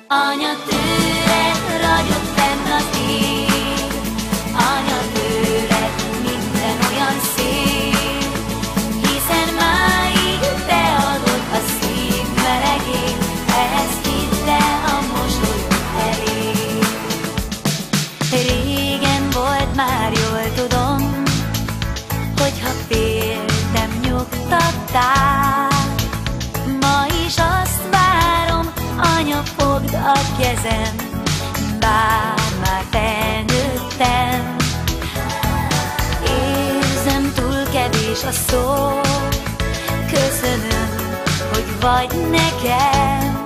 Anya, tőled ragyog fenn az ég, anya, tőled minden olyan szép, hiszen máig te adod a szív melegét, ehhez hidd el, a mosolyod elég. Régen volt már, jól tudom, hogyha féltem, nyugtattál. Ma is azt várom, anya, fogd a kezem, bár már felnőttem. Érzem, túl kevés a szó, köszönöm, hogy vagy nekem.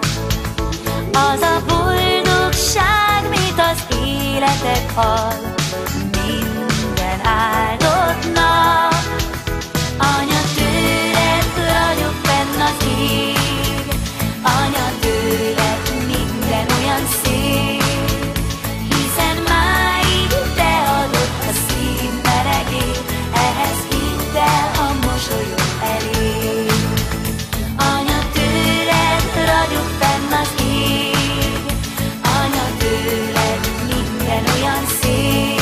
Az a boldogság, mit az életed ad minden áldott nap. Anya, tőled ragyog fenn az ég, anya, tőled minden olyan szép, hiszen máig te adod a szív melegét, ehhez hidd el, a mosolyod elég. Anya, tőled ragyog fenn az ég, anya, tőled minden olyan szép,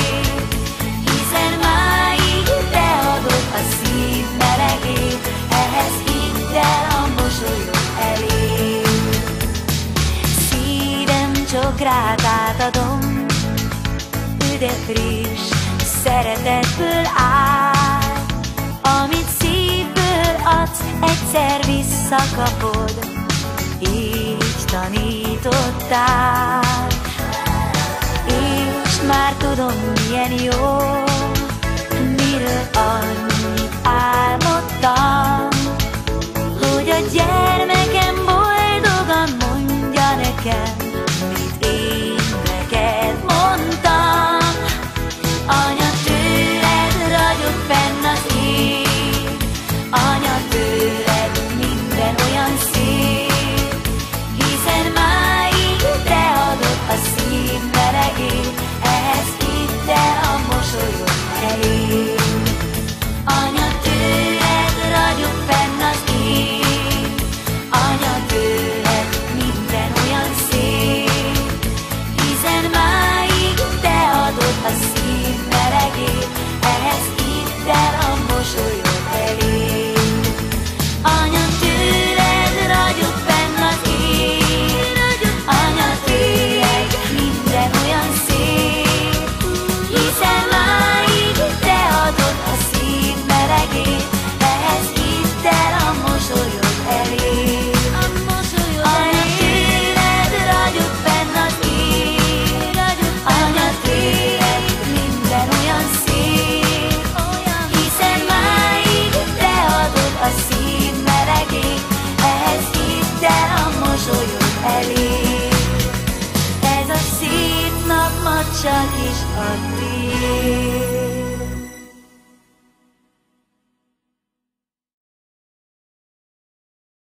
hiszen máig te adod a szív melegét, ehhez hidd el, a mosolyod elég. Szívem csak rád átadom, de friss szeretetből áll. Amit szívből adsz, egyszer visszakapod, így tanítottál. És már tudom, milyen jó, miről annyit álmodtam, hogy a gyermekem boldogan mondja nekem, mit én neked mondtam. Anya, tőled ragyog fenn az ég, anya, tőled minden olyan szép, hiszen máig te adod a szív melegét, ehhez hidd el, a mosolyod elég. Anya, tőled ragyog fenn az ég, anya, tőled minden olyan szép, hiszen máig te adod a szív melegét, ehhez hidd el, a mosolyod elég. Anya, tőled ragyog fenn az ég, anya, tőled minden olyan szép, hiszen máig te adod a szív melegét, ehhez hidd el, a mosolyod elég. Anya, tőled ragyog fenn az ég, anya, tőled minden olyan szép, hiszen máig te adod a szív melegét, ehhez hidd el, a mosolyod elég. Ez a szép nap ma csak is a tiéd.